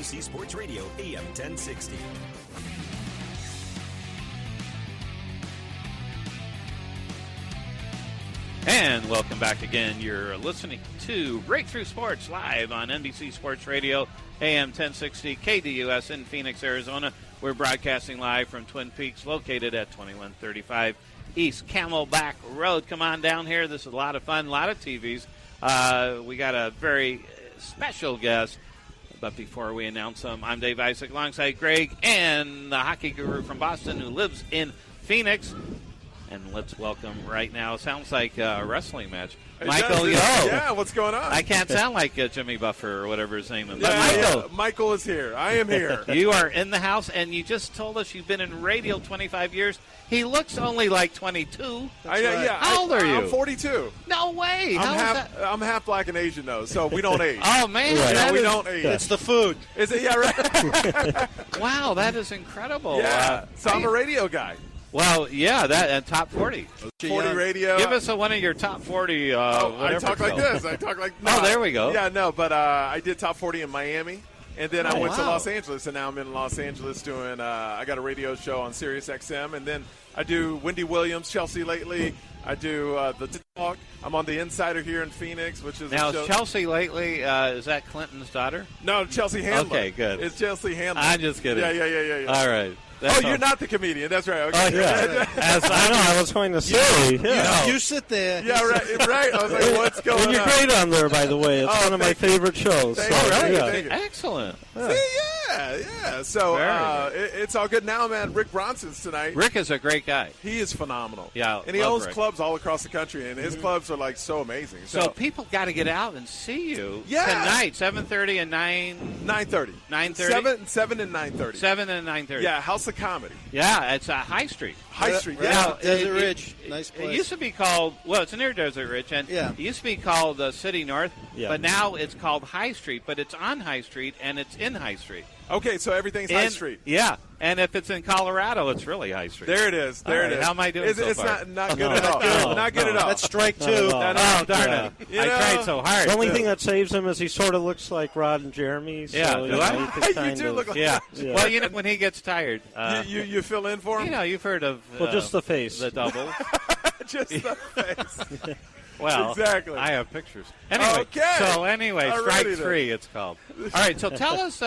NBC Sports Radio, AM 1060. And welcome back again. You're listening to Breakthrough Sports live on NBC Sports Radio, AM 1060, KDUS in Phoenix, Arizona. We're broadcasting live from Twin Peaks, located at 2135 East Camelback Road. Come on down here. This is a lot of fun, a lot of TVs. We got a very special guest. But before we announce them, I'm Dave Isaac alongside Greg and the hockey guru from Boston who lives in Phoenix. And let's welcome right now, sounds like a wrestling match, Michael Yo. Yeah, what's going on? I can't sound like Jimmy Buffer or whatever his name is. Yeah, But Michael, Michael is here. I am here. you are in the house, and you just told us you've been in radio 25 years. He looks only like 22. How old are you? I'm 42. No way. I'm half black and Asian, though, so we don't age. Oh, man. Right. Yeah, we don't age. It's the food. Is it? Yeah, right. Wow, that is incredible. Yeah. So I'm a radio guy. Well, yeah, that top 40. 40 radio. Give us one of your top 40. I talk like this. I talk like. Oh, there we go. Yeah, no, but I did top 40 in Miami, and then I went to wow. Los Angeles, and now I'm in Los Angeles doing. I got a radio show on Sirius XM, and then I do Wendy Williams, Chelsea Lately. I do the Talk. I'm on the Insider here in Phoenix, which is Now, a show. Chelsea lately, is that Clinton's daughter? No, Chelsea Handler. Okay, good. It's Chelsea Handler. I'm just kidding. Yeah. All right. You're not the comedian. That's right. Okay. Oh, yeah. I was going to say. You sit there. Yeah, right. I was like, what's going And on? you're great on there, by the way. It's one of my favorite shows. Thank So, you. yeah. Thank you. Excellent. See, yeah. So it's all good. Now I'm at Rick Bronson's tonight. Rick is a great guy. He is phenomenal. Yeah, and he love owns Rick. clubs all across the country, and his clubs are like so amazing. So people got to get out and see you Yeah. tonight, 7:30 and 9:30, 9:30? 7 and 9:30, 7 and 9:30. Yeah, House of Comedy, Yeah, it's High Street. High Street. Right Yeah, out Desert Ridge. Nice It place. used to be called, well, it's near Desert Ridge, and Yeah. it used to be called City North, Yeah. but now it's called High Street, but it's on High Street, and it's in High Street. Okay, so everything's High Street. Yeah, and if it's in Colorado, it's really High Street. There it is. There All it right, is. how am I doing It's, so it's far? not good at all. Not good at all. That's strike Not two. at all. Oh, darn Yeah. it. You I know, tried so hard. The only too. thing that saves him is he sort of looks like Rod and Jeremy. So, Yeah, do I? you could You kind do of- look like Yeah. Yeah. Well, when he gets tired, you fill in for him. you know, you've heard of Well, just the face. the double. Just the face. Well, Exactly. I have pictures. Anyway, Okay. strike Alrighty then. three, it's called. All right, so tell us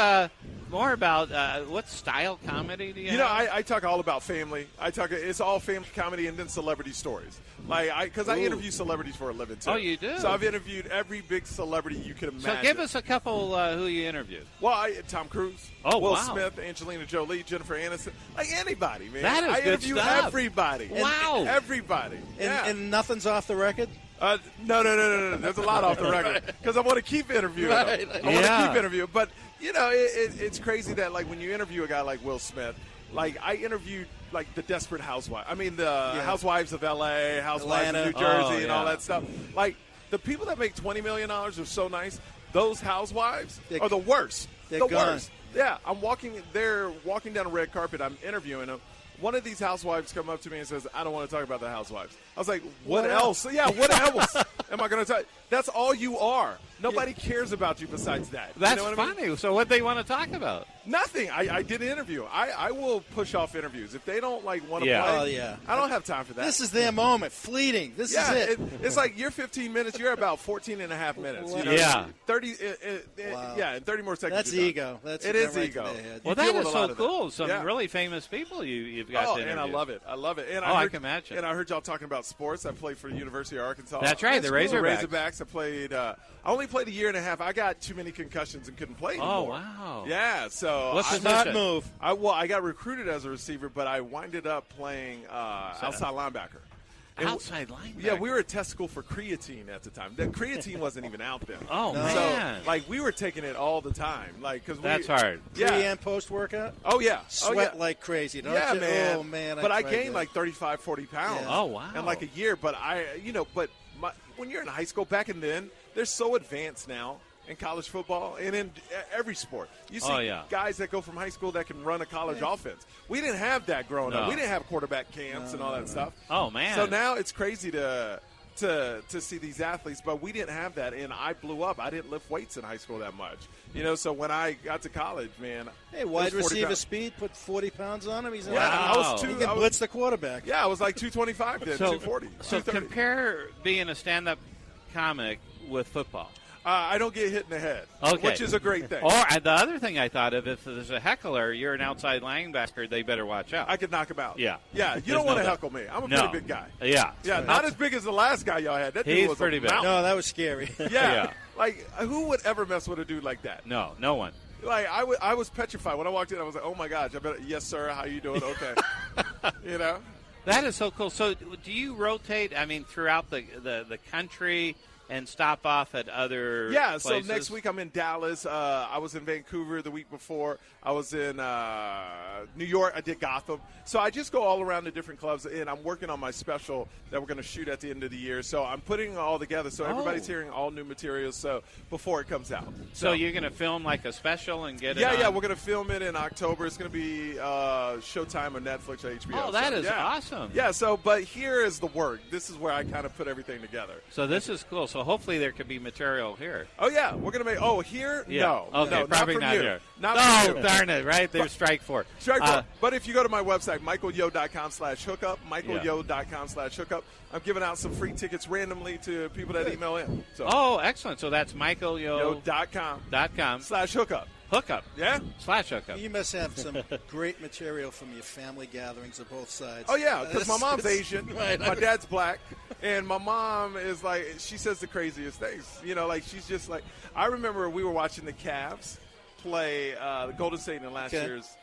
more about what style comedy do you You know, have? I talk all about family. It's all family comedy and then celebrity stories. Because I interview celebrities for a living too. Oh, you do? So I've interviewed every big celebrity you could imagine. So give us a couple who you interviewed. Well, Tom Cruise, Oh, Will wow. Smith, Angelina Jolie, Jennifer Aniston, like anybody, man. That is I good interview stuff. everybody. Wow. Everybody. Yeah. And nothing's off the record? No. There's a lot off the record because I want to keep interviewing them. Right. I want to Yeah. keep interviewing. But, you know, it's crazy that, like, when you interview a guy like Will Smith, like, I interviewed, like, the Desperate Housewives. I mean, the Housewives of L.A., Housewives Atlanta. of New Jersey, Oh, and all yeah. that stuff. Like, the people that make $20 million are so nice. Those housewives are the worst. They're the gone. worst. Yeah, they're walking down a red carpet. I'm interviewing them. One of these housewives come up to me and says, I don't want to talk about the housewives. I was like, what else? Yeah, what else am I going to talk? That's all you are. Nobody cares about you besides that. You That's know what I funny. mean? So what they want to talk about? Nothing. I did an interview. I will push off interviews. If they don't want to Yeah. play, Oh, yeah. I don't have time for that. This is their moment. Fleeting. This yeah, is it. it's like you're 15 minutes. You're about 14 and a half minutes. You know? Yeah. 30. Wow. Yeah, in 30 more seconds. That's you're done. ego. That's It what is got right ego. to their head. Well, You deal that with is a lot so of that. cool. Some Yeah. really famous people you've got to interview. and I love it. I love it. And Oh, I heard, can imagine. And I heard y'all talking about sports. I played for the University of Arkansas. That's right, the Razorbacks. Razorbacks. I played. I only played a year and a half. I got too many concussions and couldn't play anymore. Oh, wow. Yeah. So What's I, the Not position? move. I got recruited as a receiver, but I winded up playing outside linebacker. And Outside linebacker. Yeah, we were a test school for creatine at the time. The creatine wasn't even out then. Oh, No. man. So, like, we were taking it all the time. Like, because That's hard. Pre Yeah. and post workout? Oh, yeah. Sweat oh, yeah. like crazy. Don't Yeah, you? man. Oh, man. But I tried gained that. like 35, 40 pounds. Yeah. Oh, wow. In like a year. But when you're in high school, back and then, they're so advanced now in college football and in every sport. You see Oh, yeah. guys that go from high school that can run a college offense. We didn't have that growing up. No. We didn't have quarterback camps and all that stuff. Oh, man. So now it's crazy to to see these athletes, but we didn't have that, and I blew up. I didn't lift weights in high school that much, so when I got to college, man, Hey, wide it was 40 receiver pounds. speed, put 40 pounds on him. He's in Yeah, line. I was He can blitz the quarterback. Yeah, I was like 225 then, 240, So 230. compare being a stand-up comic with football. I don't get hit in the head, Okay. which is a great thing. Or the other thing I thought of, if there's a heckler, you're an outside linebacker, they better watch out. I could knock him out. Yeah. Yeah, you There's don't want no to doubt. heckle me. I'm a No. pretty big guy. Yeah. Yeah, not as big as the last guy y'all had. That dude He's was pretty a big. mountain. No, that was scary. Yeah. Yeah. Like, who would ever mess with a dude like that? No one. Like, I was petrified. When I walked in, I was like, oh, my gosh. I better, yes, sir, how you doing? Okay. That is so cool. So do you rotate, throughout the country and stop off at other Yeah, places? so next week I'm in Dallas. I was in Vancouver the week before. I was in New York. I did Gotham. So I just go all around the different clubs, and I'm working on my special that we're going to shoot at the end of the year. So I'm putting it all together so everybody's hearing all new materials before it comes out. So you're going to film like a special and get it Yeah, on? yeah, we're going to film it in October. It's going to be Showtime or Netflix or HBO. Oh, that is yeah. awesome. Yeah, but here is the work. This is where I kind of put everything together. So this is cool. So hopefully there could be material here. Oh, yeah, we're going to make here? Yeah. No. Okay, no, probably not from not you. here. Not Oh, from you. darn it, right? There's strike four. Strike four. But if you go to my website, michaelyo.com/hookup, michaelyo.com/hookup, I'm giving out some free tickets randomly to people that email in. So Oh, excellent. So that's michaelyo.com yo.com/hookup. hookup. Yeah? /hookup. You must have some great material from your family gatherings of both sides. Oh, yeah, because my mom's Asian, Right. my dad's black, and my mom is like, she says the craziest things. She's just like, I remember we were watching the Cavs play the Golden State in last year's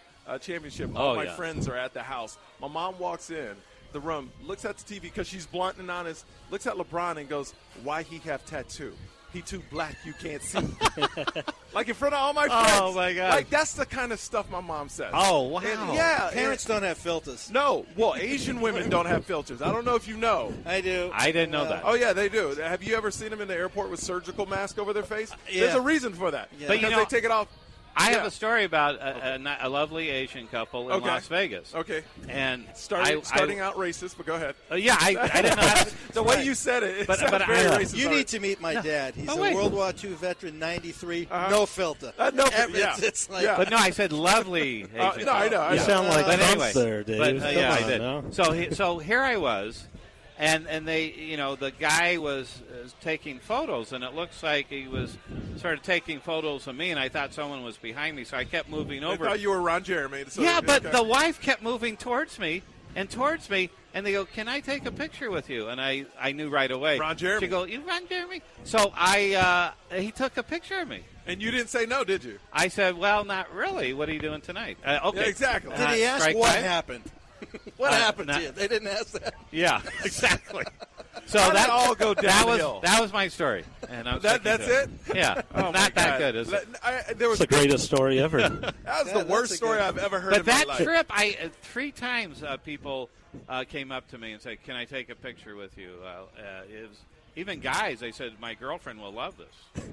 championship. All my friends are at the house. My mom walks in the room, looks at the TV because she's blunt and honest, looks at LeBron and goes, why he have tattoo? He too black, you can't see. Like in front of all my friends. Oh, my God. Like, that's the kind of stuff my mom says. Oh, wow. And, yeah. Parents don't have filters. No. Well, Asian women don't have filters. I don't know if you know. I do. I didn't know that. Oh, yeah, they do. Have you ever seen them in the airport with surgical mask over their face? Yeah. There's a reason for that. Yeah. But you Because know- they take it off. I Yeah. have a story about a lovely Asian couple in Okay. Las Vegas. Okay. And Starting out racist, but go ahead. Yeah, I didn't know how to, The way you said it, But sounded very I- racist. You need to meet my dad. He's Oh, a wait. World War II veteran, 93, Uh-huh. no filter. No filter, yeah. It's like, Yeah. But no, I said lovely Asian no, I know. couple. I You know. sound like But Trump anyway, there, Dave. But, Come yeah, I on, did. no? So here I was, and they, the guy was taking photos, and it looks like he was sort of taking photos of me, and I thought someone was behind me, so I kept moving I over. thought you were Ron Jeremy. So Yeah, but okay. the wife kept moving towards me, and they go, "Can I take a picture with you?" And I knew right away. Ron Jeremy. She go, "You Ron Jeremy?" So he took a picture of me. And you didn't say no, did you? I said, "Well, not really. What are you doing tonight?" Okay, Yeah, exactly. did he ask strike what five? happened? What happened not- to you? They didn't ask that. Yeah, exactly. So How did that it all go downhill? That was my story, and I'm sticking That's to it? Yeah, Oh, my not that God. good, is it? There was It's the greatest story ever. That was Yeah, the that's worst a story good- I've ever heard But in my that life. trip, 3 times people came up to me and said, "Can I take a picture with you?" It was, even guys, they said, "My girlfriend will love this."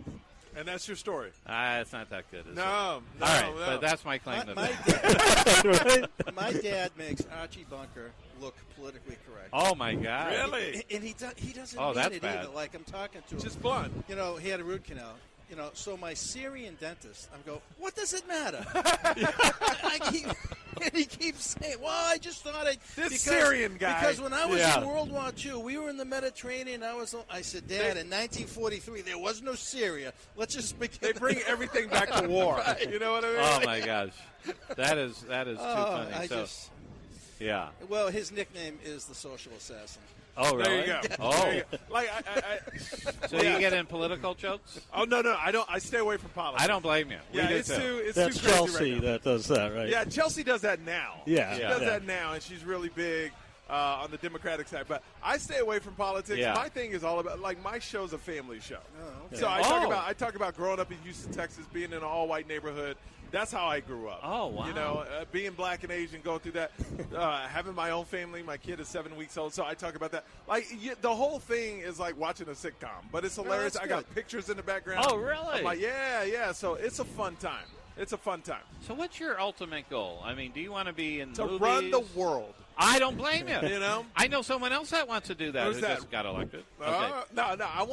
And that's your story. It's not that good, is it? No. All right, no. but that's my claim to My, that. dad, my dad makes Archie Bunker look politically correct. Oh my God! Really? And he doesn't Oh, mean that's it bad. either. Like, I'm talking to him. Just blunt. He had a root canal. So my Syrian dentist, I'm go, what does it matter? And he keeps saying, well, I just thought Syrian guy. Because when I was Yeah. in World War II, we were in the Mediterranean. I said, Dad, in 1943, there was no Syria. Let's just begin. They bring everything back to war. You know what I mean? Oh my gosh, that is too funny. Yeah. Well, his nickname is the social assassin. Oh really? There you go. Oh, There you go. Like I so you get in political jokes? oh no, I don't. I stay away from politics. I don't blame you. Yeah, We do it's too. too. It's That's too crazy Chelsea right now. that does that, right? Yeah, Chelsea does that now. Yeah, she yeah. does Yeah. that now, and she's really big on the Democratic side. But I stay away from politics. Yeah. My thing is all about my show's a family show. Oh, So I Oh. talk about growing up in Houston, Texas, being in an all-white neighborhood. That's how I grew up. Oh, wow. Being black and Asian, going through that, having my own family. My kid is 7 weeks old, so I talk about that. The whole thing is like watching a sitcom, but it's hilarious. that's I got good. pictures in the background. Oh, really? I'm like, yeah. So it's a fun time. It's a fun time So what's your ultimate goal? I mean, do you want to be in to movies? run the world. I don't blame you. You know? I know someone else that wants to do that Who's who that? just got elected. No. Okay. I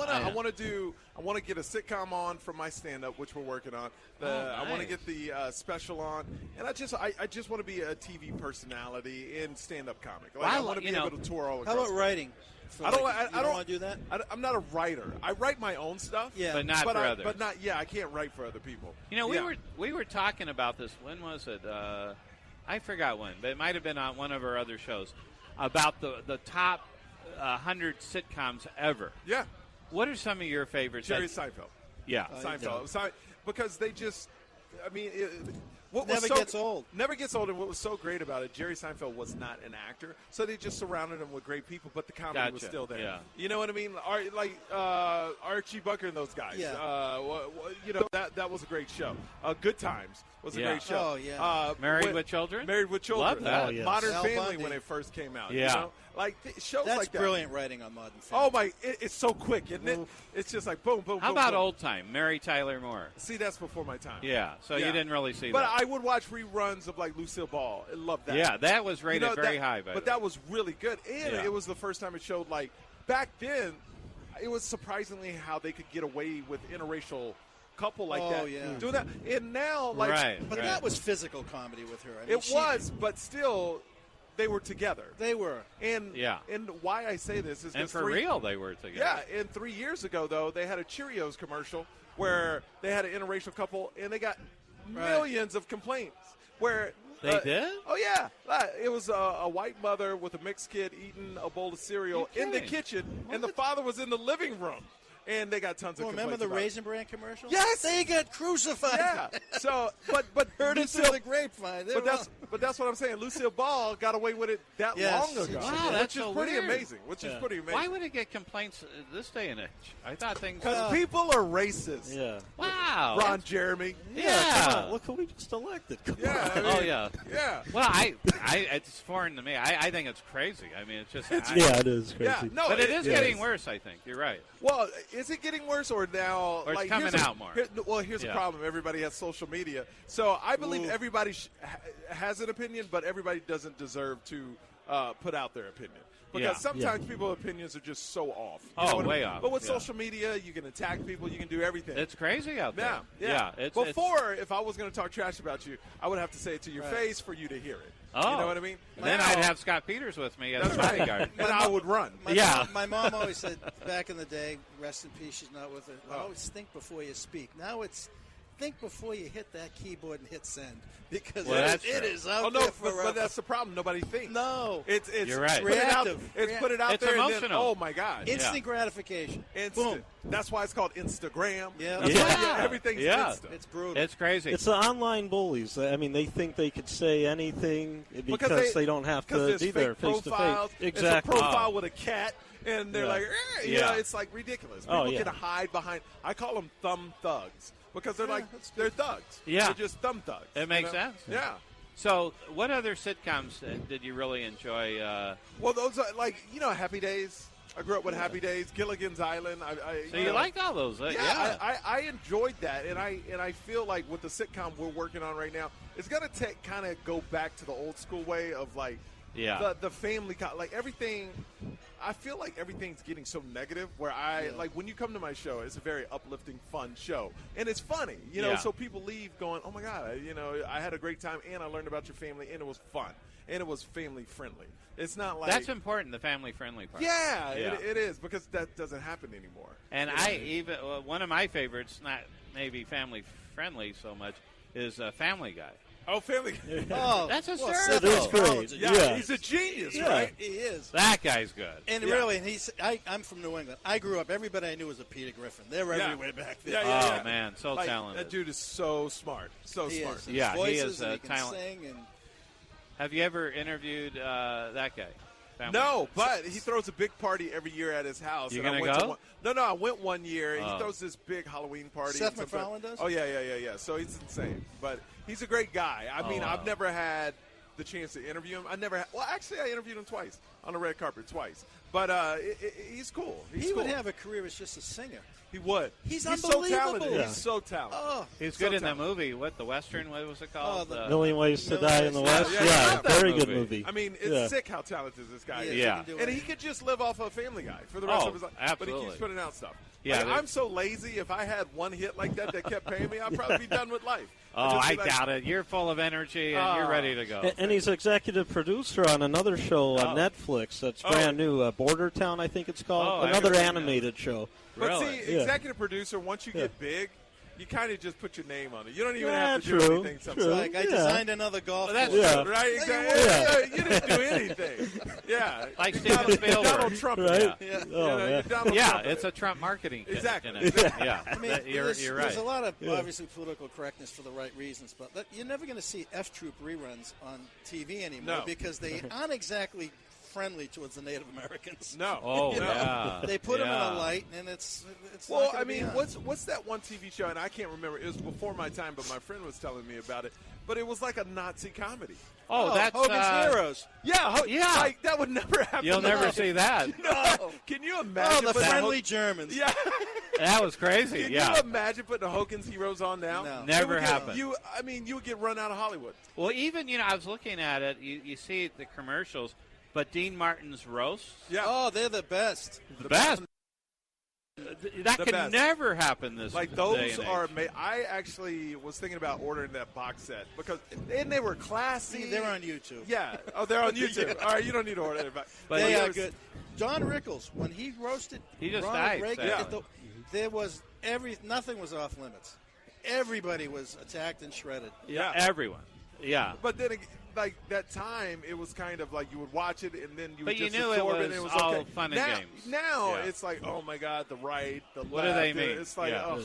want to get a sitcom on for my stand-up, which we're working on. I want to nice. get the special on, and I just want to be a TV personality in stand-up comic. Like, I want to be able to tour all across. How about writing? I don't want to do that. I'm not a writer. I write my own stuff. Yeah. But not for others. But not. Yeah, I can't write for other people. You know, we were talking about this. When was it? I forgot when, but it might have been on one of our other shows about the top 100 sitcoms ever. Yeah. What are some of your favorites? Jerry Seinfeld. Yeah. Seinfeld. Because they just, I mean, Never gets old. Never gets old. And what was so great about it, Jerry Seinfeld was not an actor, so they just surrounded him with great people, but the comedy was still there. Yeah. You know what I mean? Archie Bunker and those guys. Yeah. That was a great show. Good Times was a great show. Oh, yeah. Married with Children? Married with Children. Love that. Oh, yes. Modern Al Family Bundy. when it first came out. Yeah. You know? Like shows That's like that. brilliant writing on Modern Family. Oh my! It's so quick, isn't it? It's just like boom, boom. How boom, about boom. Old Time? Mary Tyler Moore. See, that's before my time. Yeah. So you didn't really see But that. I would watch reruns of like Lucille Ball. I love that. Yeah, that was rated very high. But that was really good, and Yeah. it was the first time it showed like back then. It was surprisingly how they could get away with interracial couple like that. Yeah. Doing that, and now like Right. But that was physical comedy with her. I mean, it was, but still, they were together. They were. And Yeah. and why I say this is and 'cause for real, they were together. Yeah, and 3 years ago, though, they had a Cheerios commercial where they had an interracial couple, and they got millions of complaints. Where They did? Oh, yeah. It was a white mother with a mixed kid eating a bowl of cereal You're in the kidding. kitchen, and the father was in the living room. And they got tons of complaints. Remember the about it. Raisin Bran commercial? Yes! They got crucified. Yeah. So, but Heard it Lucille, through the grapevine. They but were that's what I'm saying. Lucille Ball got away with it that Yes. long ago. Wow, that's which is so pretty weird. amazing. Which is pretty amazing. Why would it get complaints this day and age? I thought things. Because people are racist. Yeah. Wow. Ron Jeremy. Yeah. Come on, look who we just elected. Come Yeah. on. I mean, Oh yeah. Yeah. Well, it's foreign to me. I think it's crazy. I mean, it's just. Yeah, it is crazy. Yeah. No, But it is getting worse. I think you're right. Well, is it getting worse or now? Or it's like, coming here's out more. Here's Yeah. the problem. Everybody has social media. So I believe everybody has an opinion, but everybody doesn't deserve to put out their opinion. Because Yeah. sometimes people's opinions are just so off. You Oh, know what I way mean? off. But with Yeah. social media, you can attack people. You can do everything. It's crazy out there. Yeah. It's, Before, if I was going to talk trash about you, I would have to say it to your face for you to hear it. Oh. You know what I mean? Then Now- I'd have Scott Peters with me as a That's right. bodyguard. And I would run. My mom always said back in the day, rest in peace, she's not with us. Always think before you speak. Now it's think before you hit that keyboard and hit send because Well, that's it true. is out Oh no, there but forever. that's the problem. Nobody thinks. No. It's You're right. Put it out, Reactive. it's put it out It's there. And then, emotional. oh my God! Instant gratification. Instant. That's why it's called Instagram. Yeah. That's Yeah. why everything's Yeah. instant. It's brutal. It's crazy. It's the online bullies. I mean, they think they could say anything because they don't have to there's be there fake face to profiles. face. Exactly. It's a profile with a cat, and they're Yeah. like, you Yeah. know, it's like ridiculous. People Oh, yeah. can hide behind. I call them thumb thugs because they're like they're thugs. Yeah. They're just thumb thugs. It makes you know? sense. Yeah. So, what other sitcoms did you really enjoy? Well, those are like Happy Days. I grew up with Happy Days, Gilligan's Island. So you liked all those? Yeah, I enjoyed that, and I feel like with the sitcom we're working on right now, it's gonna kind of go back to the old school way of like the family like everything. I feel like everything's getting so negative where like when you come to my show, it's a very uplifting, fun show, and it's funny, so people leave going, oh my God, I had a great time, and I learned about your family, and it was fun, and it was family friendly. It's not like that's important, the family friendly part. Yeah, it is, because that doesn't happen anymore. And one of my favorites, not maybe family friendly so much, is Family Guy. Oh, Family. Oh, That's well, hysterical. Seth It is great. MacFarlane's a Yeah, Yeah. he's a genius, Yeah. right? He is. That guy's good. And Yeah. really, and I'm from New England. I grew up. Everybody I knew was a Peter Griffin. They were everywhere back then. Yeah. Oh, man, so Like, talented. That dude is so smart. So He smart. is. Yeah, His he voices, is and a he can talent. sing and Have you ever interviewed that guy? Family No, but he throws a big party every year at his house. You and I gonna went to go? one. No, I went one year. Oh. He throws this big Halloween party. Seth and stuff. MacFarlane does? Oh, yeah. So he's insane. But he's a great guy. I mean, wow. I've never had the chance to interview him. I interviewed him twice on the red carpet, twice. But he's cool. He would have a career as just a singer. He would. He's so unbelievable. talented. Yeah. He's so talented. Oh, He's So good in that talented. movie. What, the Western? What was it called? the Million Ways to Million Die Ways in the to West. Die. Yeah, Yeah, I love that very good movie. movie. I mean, it's Yeah. sick how talented this guy is. Yeah. He can do And it. he could just live off of Family Guy for the rest of his life. But absolutely. he keeps putting out stuff. Yeah, Like, I'm so lazy. If I had one hit like that kept paying me, I'd probably be done with life. Oh, I'd just I be like, doubt it. You're full of energy and you're ready to go. And he's executive producer on another show on Netflix that's brand new, Border Town, I think it's called. Oh, Another I've heard animated show. But Really? see, executive producer, once you get big, you kind of just put your name on it. You don't even Yeah, have to do true, anything true. sometimes. Like I designed another golf Well, that's course. Yeah. Right? Exactly. Yeah. You didn't do anything. Yeah. Like Steven Spielberg. Donald Trump. Right? Yeah. Oh, man. Donald Yeah, Trump. it's a Trump marketing kit. Exactly. in it. Yeah, I mean, you're there's right. a lot of obviously political correctness for the right reasons, but you're never going to see F Troop reruns on TV anymore No. because they aren't exactly friendly towards the Native Americans. No. Oh, You know, yeah. they put them in Yeah. a light, and it's Well, not gonna I be mean, on. what's that one TV show? And I can't remember. It was before my time, but my friend was telling me about it. But it was like a Nazi comedy. Oh, that's Hogan's Heroes. Yeah, Yeah. Like that would never happen. You'll never see that. No. Can you imagine? Oh, the putting friendly Germans. Yeah. That was crazy. Can Yeah. you imagine putting Hogan's Heroes on now? No. Never It would get- happened. You would get run out of Hollywood. Well, even, I was looking at it. You see the commercials, but Dean Martin's roasts, Yeah. Oh, they're the best. the best. That The could best. never happen this Like day those and are. age. I actually was thinking about ordering that box set because and they were classy. See, they're on YouTube. Yeah. Oh, they're on YouTube. Yeah. All right, you don't need to order it. But They he are was- good. Don Rickles, when he roasted He just Ronald died, Reagan, sadly. there was nothing was off limits. Everybody was attacked and shredded. Yeah. Everyone. Yeah. But then, like that time, it was kind of like you would watch it and then you would But you just knew it absorb was and it was all okay. fun and now, games. Now Yeah. it's like, oh my God, the right, the What do left. they mean? It's like, Yeah. oh,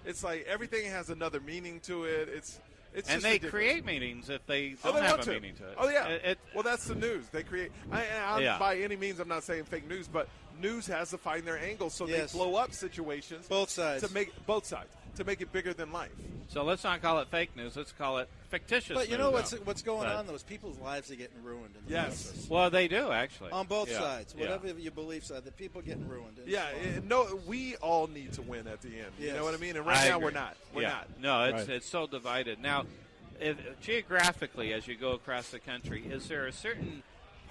it's like everything has another meaning to it. It's And just they ridiculous. create meanings if they Oh, don't they have want a to. meaning to it. Oh yeah. It- Well, that's the news. They create. Yeah. By any means, I'm not saying fake news, but news has to find their angle, so Yes. they blow up situations. Both sides. to make both sides to make it bigger than life. so let's not call it fake news. Let's call it fictitious But you news. know what's going But- on? Those people's lives are getting ruined in the Yes. process. Well, they do, actually. On both Yeah. sides, Yeah. whatever your beliefs are, the people getting ruined. And Yeah, no, we all need to win at the end. You Yes. know what I mean? And right I now agree. we're not. We're Yeah. not. No, it's Right. it's so divided. Now, geographically, as you go across the country, is there a certain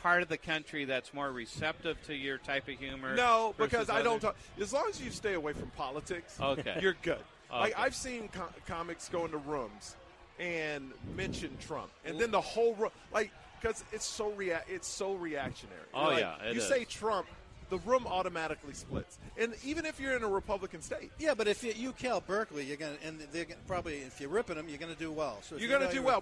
part of the country that's more receptive to your type of humor? No, versus because I don't others? talk. As long as you stay away from politics, Okay. you're good. Like Okay. I've seen comics go into rooms and mention Trump, and then the whole room, like, because it's so reactionary. Oh, Like, yeah, it you is. say Trump, the room automatically splits, and even if you're in a Republican state. Yeah, but if you Cal Berkeley, you're gonna, and they're gonna, probably if you're ripping them, you're gonna do well. So if You're you going know to do you're- well,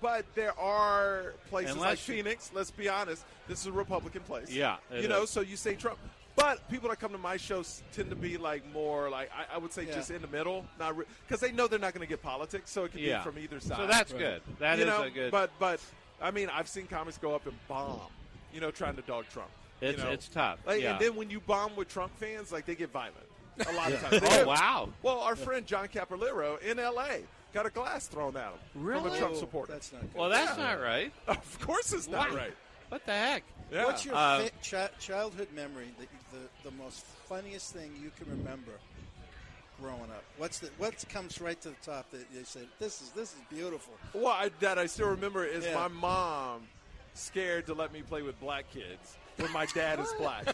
but there are places like Unless you- Phoenix. Let's be honest, this is a Republican place. Yeah, it you know. is. So you say Trump, but people that come to my shows tend to be like more like I would say Yeah. just in the middle, not because they know they're not going to get politics, so it can Yeah. be from either side. So that's good. That you is know, a good. But I mean, I've seen comics go up and bomb, trying to dog Trump. It's you know? it's tough. Like, yeah. And then when you bomb with Trump fans, like they get violent. A lot of times. They Oh, get- wow. Well, our friend John Capurlero in L.A. got a glass thrown at him from Really? a Trump Oh, supporter. That's not good. Well, that's not right. Of course, it's not Wow. right. What the heck? Yeah. What's your Uh, childhood memory? The most funniest thing you can remember growing up? What comes right to the top that you said this is beautiful? What that I still remember is Yeah. my mom scared to let me play with black kids when my dad is black.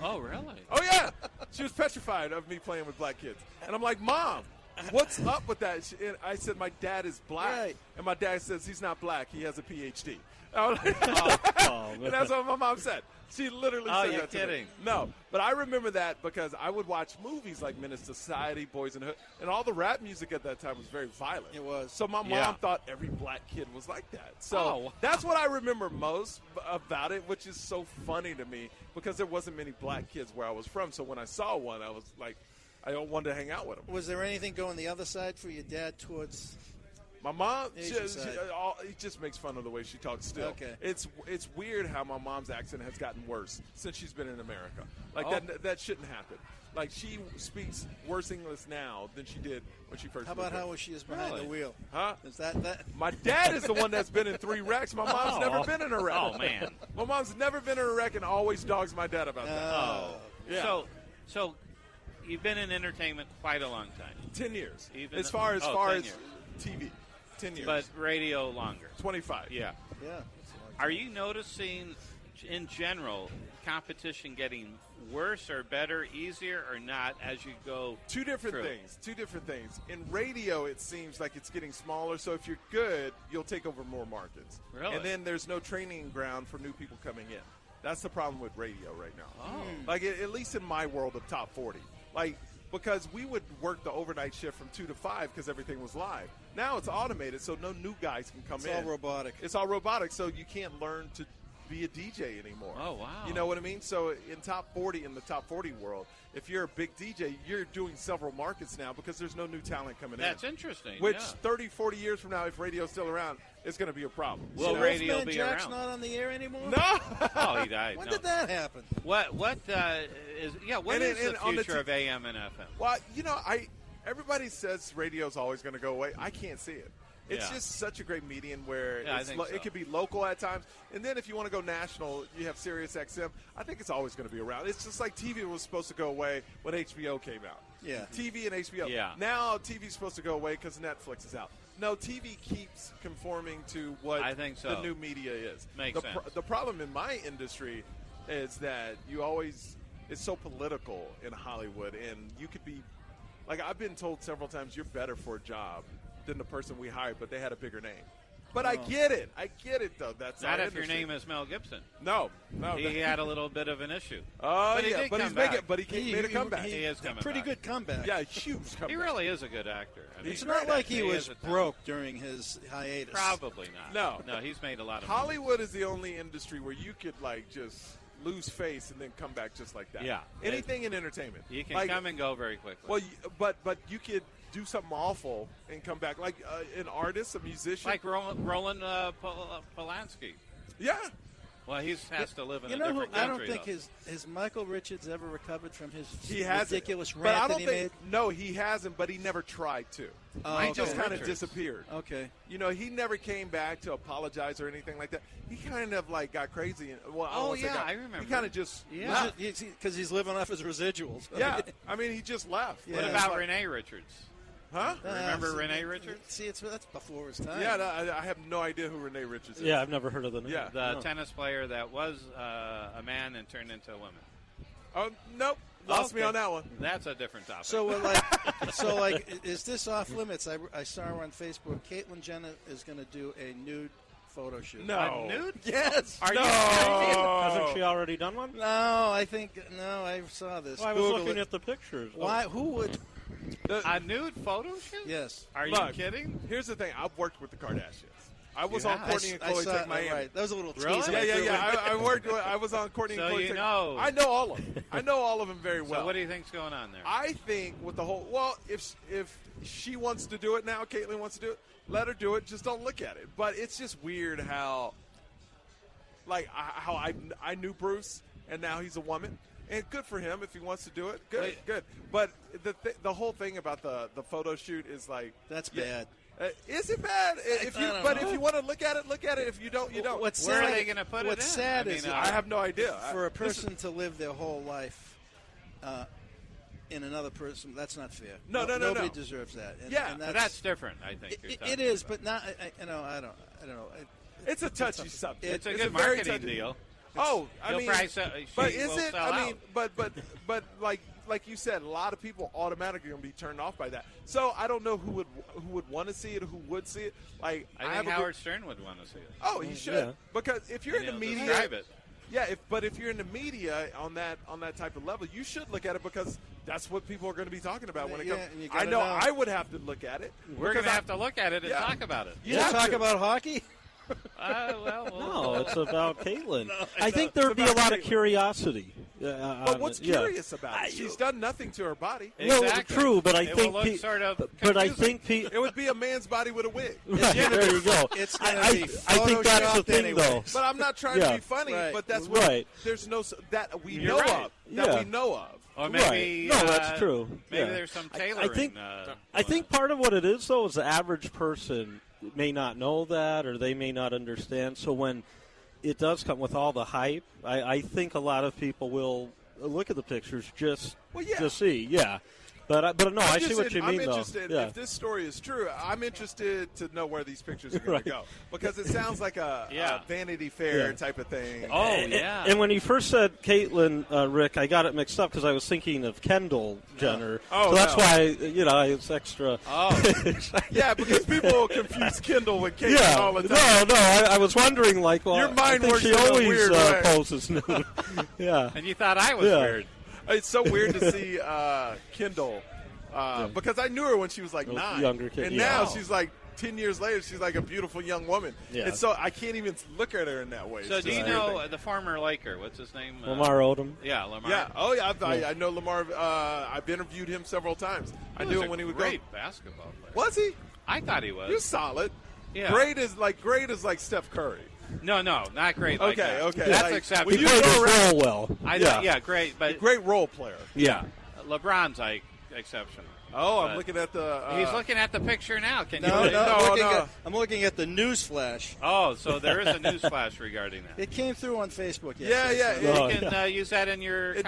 Oh, really? Oh yeah, she was petrified of me playing with black kids, and I'm like, Mom, what's up with that? And I said, my dad is black, Right. and my dad says he's not black, he has a PhD. I was like, Oh, and that's what my mom said. She literally Oh, said you're that to me. kidding. No, but I remember that because I would watch movies like Menace to Society, Boys in the Hood, and all the rap music at that time was very violent. It was. So my mom Yeah. thought every black kid was like that. So Oh, wow. that's what I remember most about it, which is so funny to me because there wasn't many black kids where I was from. So when I saw one, I was like, I wanted to hang out with them. Was there anything going the other side for your dad towards My mom, Asian side. it just makes fun of the way she talks still. Okay. It's weird how my mom's accent has gotten worse since she's been in America. Like, that shouldn't happen. Like, she speaks worse English now than she did when she first How moved about here. how she is behind the wheel? Huh? Is that? My dad is the one that's been in 3 wrecks. My mom's never been in a wreck. Oh, man. My mom's never been in a wreck and always dogs my dad about that. Oh. Yeah. So you've been in entertainment quite a long time. 10 years. Even- as far 10 as years. TV. 10 years. But radio longer. 25. Yeah. Yeah. Are you noticing, in general, competition getting worse or better, easier or not as you go? Two different things. In radio, it seems like it's getting smaller, so if you're good, you'll take over more markets. Really? And then there's no training ground for new people coming in. That's the problem with radio right now. Oh. Like, at least in my world of top 40. Like, because we would work the overnight shift from 2 to 5 because everything was live. Now it's automated, so no new guys can come in. It's all robotic. It's all robotic, so you can't learn to be a DJ anymore. Oh, wow. You know what I mean? So in the top 40 world, if you're a big DJ, you're doing several markets now because there's no new talent coming That's in. interesting. Which yeah. 30, 40 years from now, if radio's still around, it's going to be a problem. Will You know? radio Wolfman be Jack's around? not on the air anymore? No. Oh, he died. When No. did that happen? What is the on the future of AM and FM? Well, everybody says radio's always going to go away. I can't see it. It's Yeah. just such a great medium where Yeah, I think so. it could be local at times. And then if you want to go national, you have Sirius XM. I think it's always going to be around. It's just like TV was supposed to go away when HBO came out. Yeah. TV and HBO. Yeah. Now TV's supposed to go away because Netflix is out. No, TV keeps conforming to what I think so. the new media is. Makes sense. The problem in my industry is that it's so political in Hollywood, and you could be like, I've been told several times, you're better for a job than the person we hired, but they had a bigger name. But I get it, though. That's Not our if your industry. name is Mel Gibson. No. He had a little bit of an issue. Oh, But he yeah, did but come he's back. making, but he made a comeback. He is coming Pretty back. good comeback. Yeah, huge comeback. He really is a good actor. I mean, It's not like he was is a talent. broke during his hiatus. Probably not. No. No, he's made a lot of money. Hollywood is the only industry where you could just lose face and then come back just like that. Yeah. Anything in entertainment. You can come and go very quickly. Well, but you could do something awful and come back, like an artist, a musician, like Roland Polanski. Yeah. Well, he has to live in a who, different I country. don't think has Michael Richards ever recovered from his ridiculous but rant I don't that he think, made? No, he hasn't, but he never tried to. Oh, He okay. just kind of Richards. disappeared. Okay. He never came back to apologize or anything like that. He kind of got crazy. Well, I don't Oh, wanna say yeah, got- I remember. He kind of just Yeah. left. Because he's living off his residuals. Yeah, I mean, he just left. Yeah. What But about it's like- Renee Richards? Huh? Remember see, Renee Richards? See, that's before his time. Yeah, no, I have no idea who Renee Richards is. Yeah, I've never heard of the name. Yeah. The No. tennis player that was a man and turned into a woman. Oh, nope. Lost me Okay. on that one. That's a different topic. So, is this off limits? I saw her on Facebook. Caitlyn Jenner is going to do a nude photo shoot. No. A nude? Yes. Are No. you serious? Hasn't she already done one? No, I saw this. Well, I was Google looking it. at the pictures. Why? Who would? A nude photo shoot? Yes. Are you Look, kidding? Here's the thing. I've worked with the Kardashians. I was You on have? Courtney and Khloe saw Take Miami. right. That was a little Really? teaser. Yeah. I worked. I was on Courtney So and Khloe. you Take- know. I know all of them. I know all of them very well. So what do you think's going on there? I think with the whole if she wants to do it now, Caitlyn wants to do it, let her do it. Just don't look at it. But it's just weird how I knew Bruce and now he's a woman. And good for him if he wants to do it. Good, good. But the whole thing about the photo shoot is That's bad. Is it bad? don't know. If you want to look at it, look at it. If you don't, you don't. What's Where sad, are they going to put what's it in? sad I mean, is I have no idea. for a This is- person to live their whole life in another person, that's not fair. No. Nobody deserves that. And, Yeah, and But that's different, I think. you're it talking is, about. but not. I don't know. it's a touchy subject. It's a a good very marketing touchy- deal. Oh, I You'll mean, probably sell- but she is will it? sell I mean, out. but like you said, a lot of people automatically going to be turned off by that. So I don't know who would want to see it, who would see it. Like I have think a Howard Stern would want to see it. Oh, he should. Yeah. Because if you're in the media, describe it. yeah. If you're in the media on that type of level, you should look at it because that's what people are going to be talking about when it Yeah, comes. and you I gotta know know. I would have to look at it. We're because going to have to look at it and Yeah. talk about it. You We'll have talk to. about hockey. No, it's about Caitlyn. I think It's there'd be a about lot of Caitlyn. curiosity But what's curious about it? She's done nothing to her body. Exactly. Well, true, but I think it would be a man's body with a wig. Right, there you go. It's I think that's the thing, though. But I'm not trying to be funny. Right. But that's what there's no that we know of. That we know of. Or maybe, no, that's true. Maybe there's some tailoring. I think part of what it is, though, is the average person may not know that, or they may not understand. So when it does come with all the hype, I think a lot of people will look at the pictures just to see. Yeah. But no, I see what you mean, I'm interested, though. Yeah. If this story is true, I'm interested to know where these pictures are going to go. Because it sounds like a Vanity Fair type of thing. Oh, yeah. And when you first said Caitlyn, Rick, I got it mixed up because I was thinking of Kendall Jenner. Oh, so that's why, it's extra. Oh. Yeah, because people confuse Kendall with Caitlyn all the time. No, I was wondering, your mind works she in a always weird way. poses nude. Yeah. And you thought I was weird. It's so weird to see Kendall because I knew her when she was like 9. Younger kid, and now she's like 10 years later, she's like a beautiful young woman. Yeah. And so I can't even look at her in that way. So do you know the former Laker? What's his name? Lamar Odom. Yeah, Lamar. Yeah. Oh, yeah. I know Lamar. I've interviewed him several times. I knew him when he would go. Great basketball player. Was he? I thought he was. He was solid. Yeah. Great is like Steph Curry. No, not great. Like that. Okay. That's acceptable. He played his role well. Great, but great role player. Yeah, LeBron's exceptional. Oh, I'm looking at the. He's looking at the picture now. Can you? No. I'm looking at the news flash. Oh, so there is a news flash regarding that. It came through on Facebook yesterday. Yeah. You can use that in your. It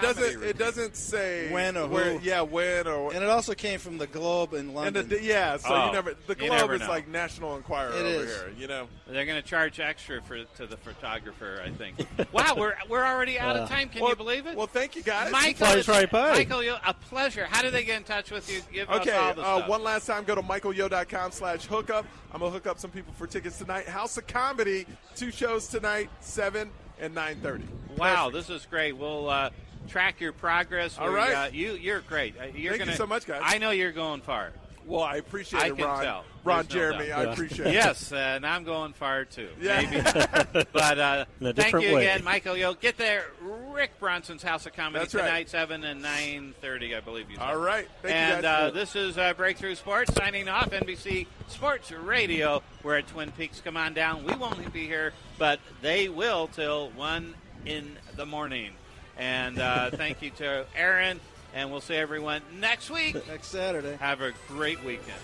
doesn't say when or where. who. Yeah, when or. And it also came from the Globe in London. So you never. The Globe is know. like National Enquirer over here. You know. They're going to charge extra to the photographer, I think. Wow, we're already out of time. Can you believe it? Well, thank you guys. Michael, right by. Michael, a pleasure. How do they get in touch with you? Give us all the stuff. One last time, go to michaelyo.com/hookup. I'm going to hook up some people for tickets tonight. House of Comedy, 2 shows tonight, 7 and 9:30. Wow, this is great. We'll track your progress. All right. You're great. Thank you so much, guys. I know you're going far. Well, I appreciate it, Ron. Tell. Ron Jeremy, I appreciate it. Yes, and I'm going far, too. Yeah. Maybe. But thank you way. again, Michael. You'll get there. Rick Bronson's House of Comedy That's tonight, right. 7 and 9:30, I believe you said. All right. Thank you, guys. This is Breakthrough Sports signing off, NBC Sports Radio. We're at Twin Peaks. Come on down. We won't be here, but they will till 1 in the morning. And thank you to Aaron. And we'll see everyone next week. Next Saturday. Have a great weekend.